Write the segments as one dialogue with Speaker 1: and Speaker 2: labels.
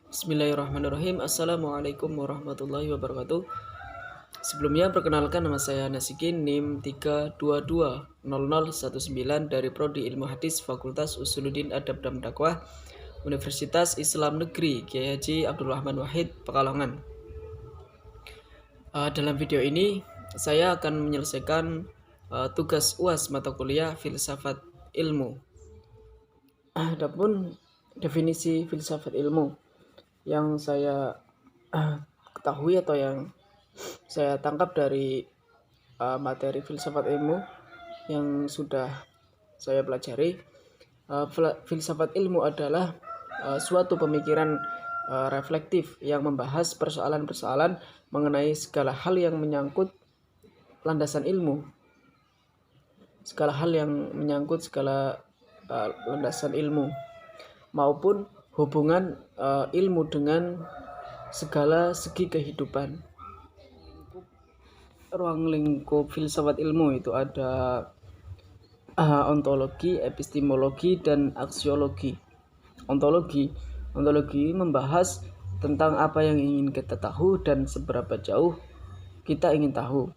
Speaker 1: Bismillahirrahmanirrahim. Assalamualaikum warahmatullahi wabarakatuh. Sebelumnya perkenalkan, nama saya Nasikin, NIM 3220019 dari Prodi Ilmu Hadis Fakultas Usuluddin Adab dan Dakwah Universitas Islam Negeri Kiai Haji Abdul Rahman Wahid, Pekalongan. Dalam video ini saya akan menyelesaikan tugas UAS mata kuliah Filsafat Ilmu. Adapun definisi filsafat ilmu yang saya ketahui atau yang saya tangkap dari materi filsafat ilmu yang sudah saya pelajari, filsafat ilmu adalah suatu pemikiran reflektif yang membahas persoalan-persoalan mengenai segala hal yang menyangkut landasan ilmu, segala hal yang menyangkut segala landasan ilmu maupun hubungan ilmu dengan segala segi kehidupan. Ruang lingkup filsafat ilmu itu ada ontologi, epistemologi, dan aksiologi. Ontologi membahas tentang apa yang ingin kita tahu dan seberapa jauh kita ingin tahu.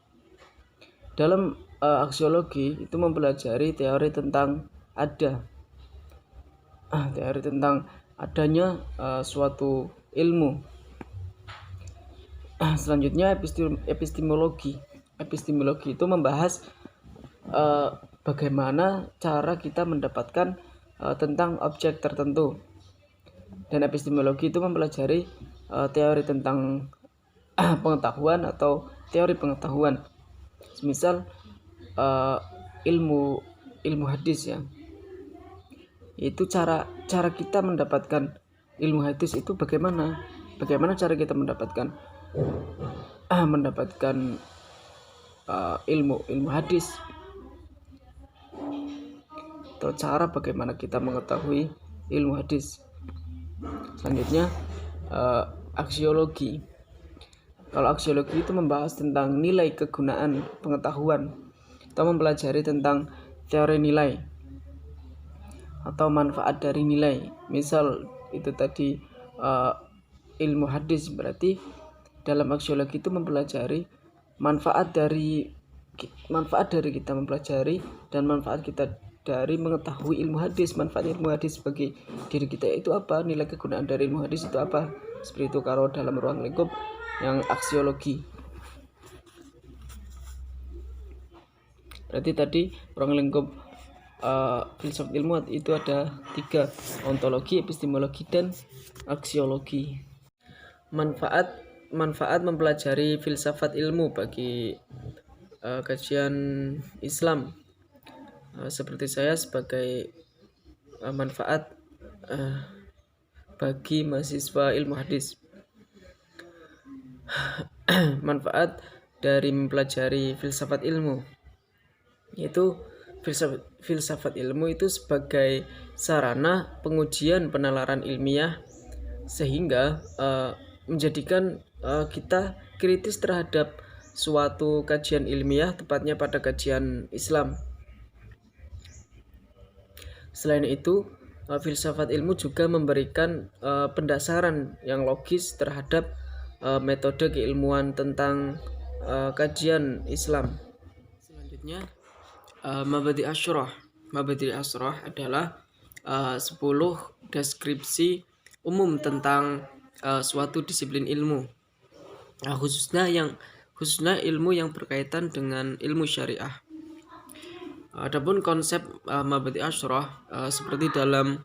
Speaker 1: Dalam aksiologi itu mempelajari teori tentang teori tentang adanya suatu ilmu. Selanjutnya epistemologi itu membahas bagaimana cara kita mendapatkan tentang objek tertentu, dan epistemologi itu mempelajari teori tentang pengetahuan atau teori pengetahuan. Misal ilmu hadis, ya, itu cara kita mendapatkan ilmu hadis itu bagaimana cara kita mendapatkan ilmu hadis, atau cara bagaimana kita mengetahui ilmu hadis. Selanjutnya aksiologi. Kalau aksiologi itu membahas tentang nilai kegunaan pengetahuan atau mempelajari tentang teori nilai atau manfaat dari nilai. Misal itu tadi ilmu hadis, berarti dalam aksiologi itu mempelajari manfaat dari kita mempelajari dan manfaat kita dari mengetahui ilmu hadis. Manfaat ilmu hadis bagi diri kita itu apa, nilai kegunaan dari ilmu hadis itu apa, seperti itu kalau dalam ruang lingkup yang aksiologi. Berarti tadi ruang lingkup filsafat ilmu itu ada 3: ontologi, epistemologi, dan aksiologi. Manfaat mempelajari filsafat ilmu bagi kajian Islam. Seperti saya sebagai manfaat bagi mahasiswa ilmu hadis. Manfaat dari mempelajari filsafat ilmu, yaitu filsafat ilmu itu sebagai sarana pengujian penalaran ilmiah, sehingga menjadikan kita kritis terhadap suatu kajian ilmiah, tepatnya pada kajian Islam. Selain itu, filsafat ilmu juga memberikan pendasaran yang logis terhadap metode keilmuan tentang kajian Islam. Selanjutnya, Mabadi Asyrah adalah 10 deskripsi umum tentang suatu disiplin ilmu, khususnya ilmu yang berkaitan dengan ilmu syariah. Adapun konsep Mabadi Asyrah seperti dalam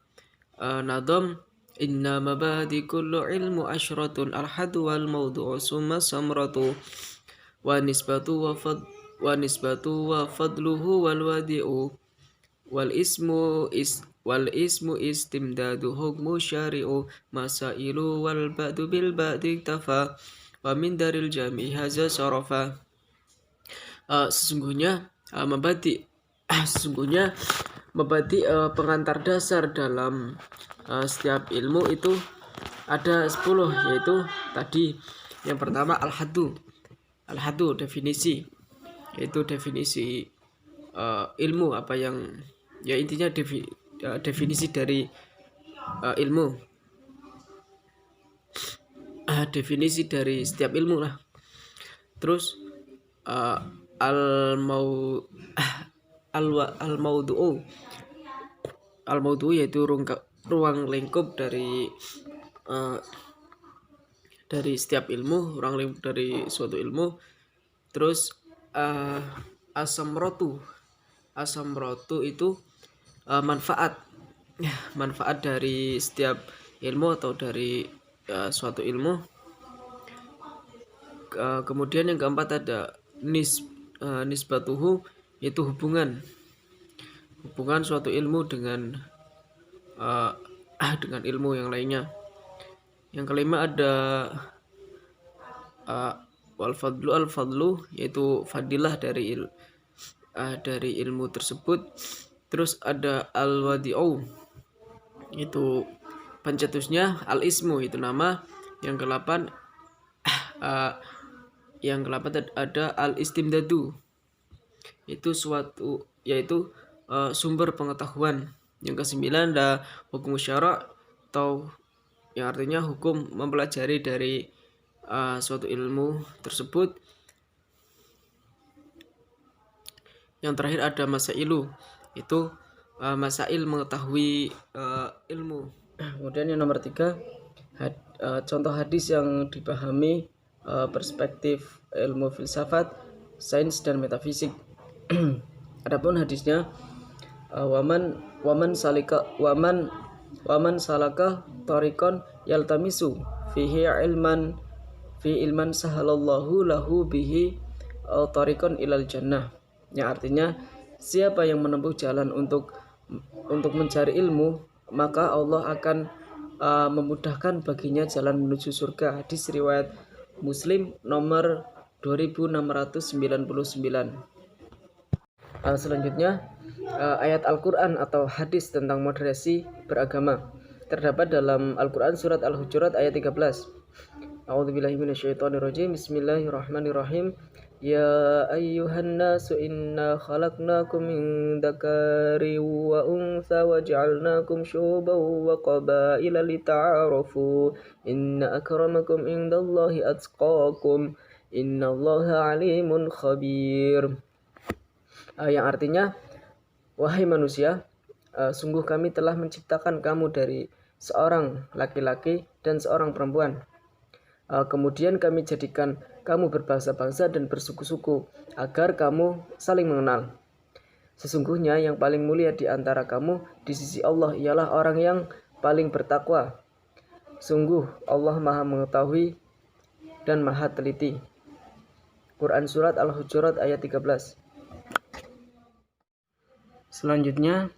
Speaker 1: Nadom, inna mabadi kullu ilmu asyratun al-hadu wal mawdu'u summa samratu wa nisbatu wa fadluhu wal wadi'u wal ismu istimdadu hukmu syari'u masailu wal ba'du bil ba'di tafa wa min daril jami haza syarafa. Sesungguhnya pengantar dasar dalam setiap ilmu itu ada 10, yaitu tadi yang pertama al-hadu definisi, yaitu definisi ilmu, apa yang ya intinya definisi dari ilmu. definisi dari setiap ilmu lah. Terus al mau al maudu'u yaitu ruang lingkup dari setiap ilmu, ruang lingkup dari suatu ilmu. Terus asamrotu itu manfaat dari setiap ilmu atau dari suatu ilmu. Kemudian yang keempat ada nisbatuhu, yaitu hubungan suatu ilmu dengan ilmu yang lainnya. Yang kelima ada al fadlu, yaitu fadilah dari ilmu tersebut. Terus ada al wadi'u, itu pencetusnya, al ismu itu nama. Yang ke-8 ada al istimdadu, itu sumber pengetahuan. Yang ke-9 ada hukum syara', atau yang artinya hukum mempelajari dari suatu ilmu tersebut. Yang terakhir ada masailu, itu masail mengetahui ilmu. Kemudian yang nomor 3, contoh hadis yang dipahami perspektif ilmu filsafat, sains dan metafisik. Adapun hadisnya, waman salaka tariqan yaltamisu fihi ilman sahalallahu lahu bihi tariqan ilal jannah. Yang artinya, siapa yang menempuh jalan untuk mencari ilmu, maka Allah akan memudahkan baginya jalan menuju surga. Hadis riwayat Muslim nomor 2699. Selanjutnya, ayat Al-Quran atau hadis tentang moderasi beragama terdapat dalam Al-Quran surat Al-Hujurat ayat 13. A'udzubillahi minasyaitonirrajim. Bismillahirrahmanirrahim. Ya ayyuhan nasu inna khalaqnakum min dzakari wa untha wa ja'alnakum syu'uban wa qabaila lita'arafu inna akramakum indallahi atqakum innallaha alimun khabir. Yang artinya, wahai manusia, sungguh kami telah menciptakan kamu dari seorang laki-laki dan seorang perempuan. Kemudian kami jadikan kamu berbangsa-bangsa dan bersuku-suku agar kamu saling mengenal. Sesungguhnya yang paling mulia di antara kamu di sisi Allah ialah orang yang paling bertakwa. Sungguh Allah Maha mengetahui dan Maha teliti. Quran surat Al-Hujurat ayat 13. Selanjutnya,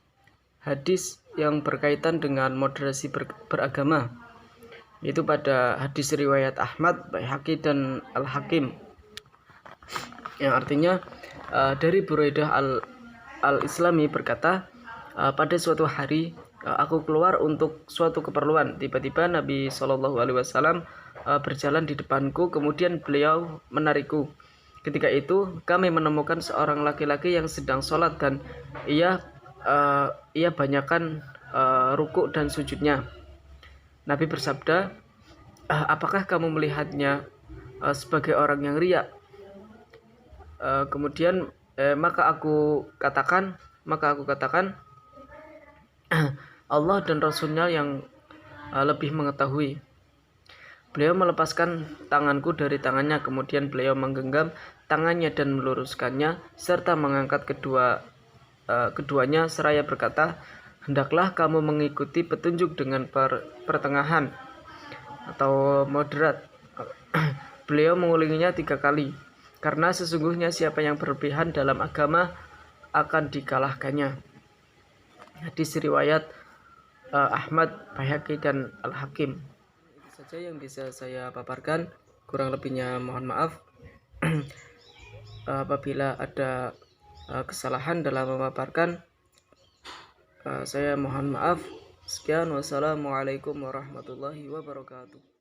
Speaker 1: hadis yang berkaitan dengan moderasi beragama, yaitu pada hadis riwayat Ahmad, Baihaqi dan Al-Hakim, yang artinya dari Buraidah al-Islami berkata, pada suatu hari aku keluar untuk suatu keperluan. Tiba-tiba Nabi SAW berjalan di depanku, kemudian beliau menarikku. Ketika itu kami menemukan seorang laki-laki yang sedang sholat dan ia banyakkan rukuk dan sujudnya. Nabi bersabda, apakah kamu melihatnya sebagai orang yang riya? Kemudian maka aku katakan Allah dan Rasulnya yang lebih mengetahui. Beliau melepaskan tanganku dari tangannya, kemudian beliau menggenggam tangannya dan meluruskannya serta mengangkat keduanya seraya berkata, hendaklah kamu mengikuti petunjuk dengan pertengahan atau moderat. Beliau mengulanginya 3 kali, karena sesungguhnya siapa yang berlebihan dalam agama akan dikalahkannya. Hadis riwayat Ahmad, Baihaqi dan Al-Hakim. Itu saja yang bisa saya paparkan, kurang lebihnya mohon maaf. Apabila ada kesalahan dalam memaparkan, saya mohon maaf. Sekian, wassalamualaikum warahmatullahi wabarakatuh.